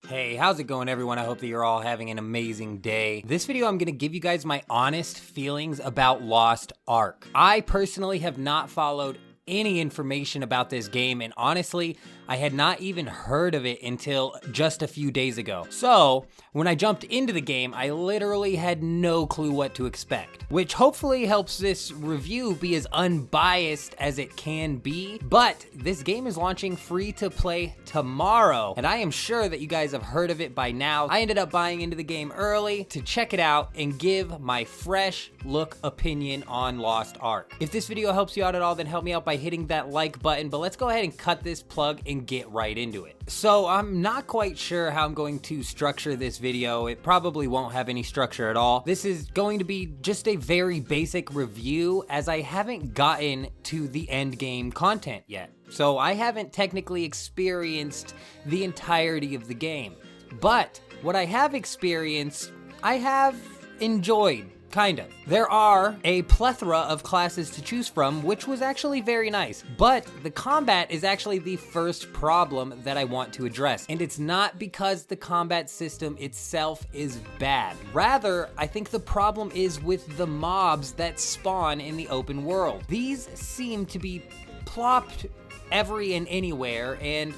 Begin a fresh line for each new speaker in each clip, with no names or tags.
Hey, how's it going everyone? I hope that you're all having an amazing day. This video I'm gonna give you guys my honest feelings about Lost Ark. I personally have not followed any information about this game, and honestly, I had not even heard of it until just a few days ago. So, when I jumped into the game, I literally had no clue what to expect, which hopefully helps this review be as unbiased as it can be. But this game is launching free to play tomorrow, and I am sure that you guys have heard of it by now. I ended up buying into the game early to check it out and give my fresh look opinion on Lost Ark. If this video helps you out at all, then help me out by hitting that like button, but let's go ahead and cut this plug and get right into it. So I'm not quite sure how I'm going to structure this video. It probably won't have any structure at all. This is going to be just a very basic review, as I haven't gotten to the end game content yet. So I haven't technically experienced the entirety of the game, but what I have experienced, I have enjoyed. Kind of. There are a plethora of classes to choose from, which was actually very nice, but the combat is actually the first problem that I want to address, and it's not because the combat system itself is bad. Rather, I think the problem is with the mobs that spawn in the open world. These seem to be plopped every and anywhere, and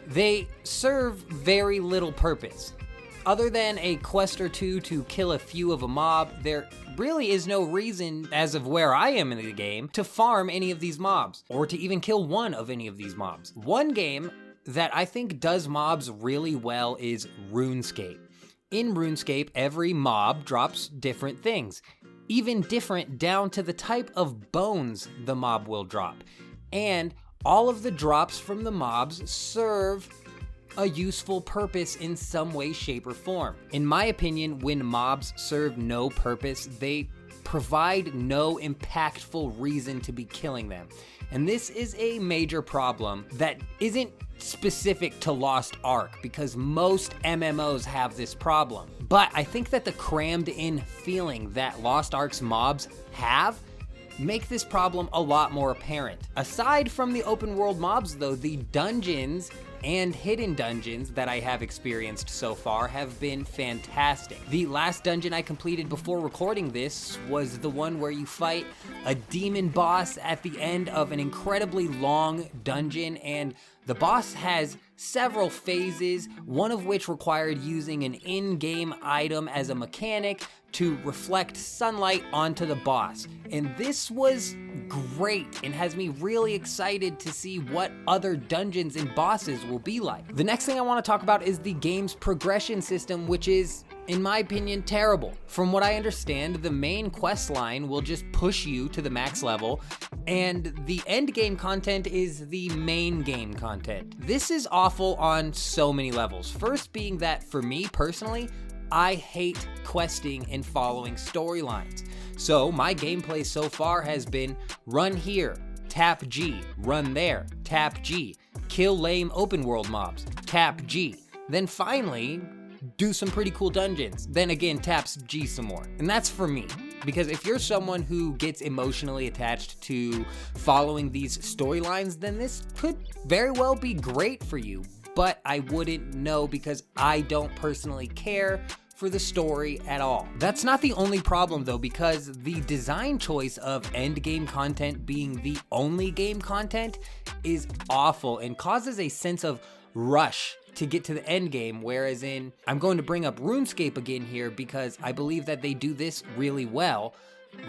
they serve very little purpose. Other than a quest or two to kill a few of a mob, there really is no reason, as of where I am in the game, to farm any of these mobs, or to even kill one of any of these mobs. One game that I think does mobs really well is RuneScape. In RuneScape, every mob drops different things, even different down to the type of bones the mob will drop. And all of the drops from the mobs serve a useful purpose in some way, shape, or form. In my opinion, when mobs serve no purpose, they provide no impactful reason to be killing them. And this is a major problem that isn't specific to Lost Ark, because most MMOs have this problem. But I think that the crammed in feeling that Lost Ark's mobs have make this problem a lot more apparent. Aside from the open world mobs though, the dungeons and hidden dungeons that I have experienced so far have been fantastic. The last dungeon I completed before recording this was the one where you fight a demon boss at the end of an incredibly long dungeon, and the boss has several phases, one of which required using an in-game item as a mechanic to reflect sunlight onto the boss. And this was great and has me really excited to see what other dungeons and bosses will be like. The next thing I want to talk about is the game's progression system, which is, in my opinion, terrible. From what I understand, the main quest line will just push you to the max level, and the end game content is the main game content. This is awful on so many levels. First being that, for me personally, I hate questing and following storylines. So my gameplay so far has been run here, tap G, run there, tap G, kill lame open world mobs, tap G, then finally do some pretty cool dungeons, then again taps G some more. And that's for me, because if you're someone who gets emotionally attached to following these storylines, then this could very well be great for you. But I wouldn't know, because I don't personally care for the story at all. That's not the only problem though, because the design choice of endgame content being the only game content is awful and causes a sense of rush to get to the end game, whereas I'm going to bring up RuneScape again here because I believe that they do this really well.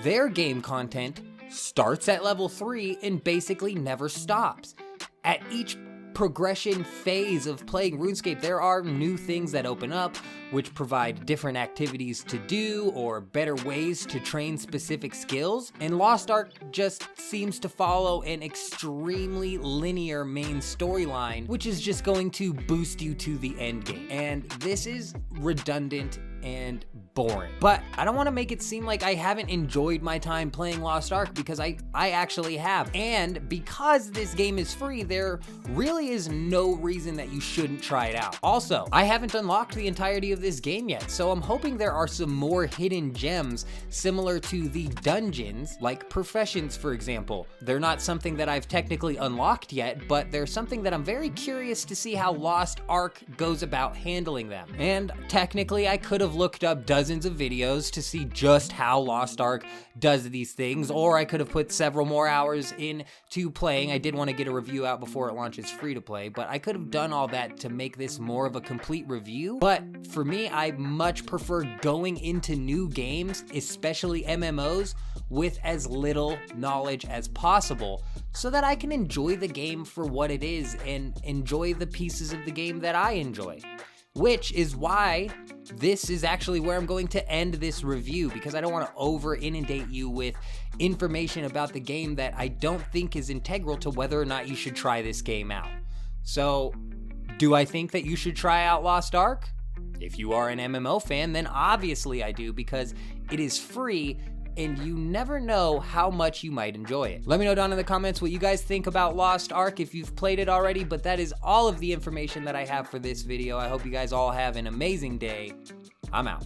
Their game content starts at level 3 and basically never stops. At each progression phase of playing RuneScape, there are new things that open up, which provide different activities to do or better ways to train specific skills. And Lost Ark just seems to follow an extremely linear main storyline, which is just going to boost you to the end game. And this is redundant and boring. But I don't want to make it seem like I haven't enjoyed my time playing Lost Ark, because I actually have. And because this game is free, there really is no reason that you shouldn't try it out. Also, I haven't unlocked the entirety of this game yet, so I'm hoping there are some more hidden gems similar to the dungeons, like professions, for example. They're not something that I've technically unlocked yet, but they're something that I'm very curious to see how Lost Ark goes about handling them. And technically, I could have looked up dozens of videos to see just how Lost Ark does these things, or I could have put several more hours into playing. I did want to get a review out before it launches free to play, but I could have done all that to make this more of a complete review. But for me, I much prefer going into new games, especially MMOs, with as little knowledge as possible, so that I can enjoy the game for what it is and enjoy the pieces of the game that I enjoy. Which is why this is actually where I'm going to end this review, because I don't want to over inundate you with information about the game that I don't think is integral to whether or not you should try this game out. So, do I think that you should try out Lost Ark? If you are an MMO fan, then obviously I do, because it is free and you never know how much you might enjoy it. Let me know down in the comments what you guys think about Lost Ark if you've played it already, but that is all of the information that I have for this video. I hope you guys all have an amazing day. I'm out.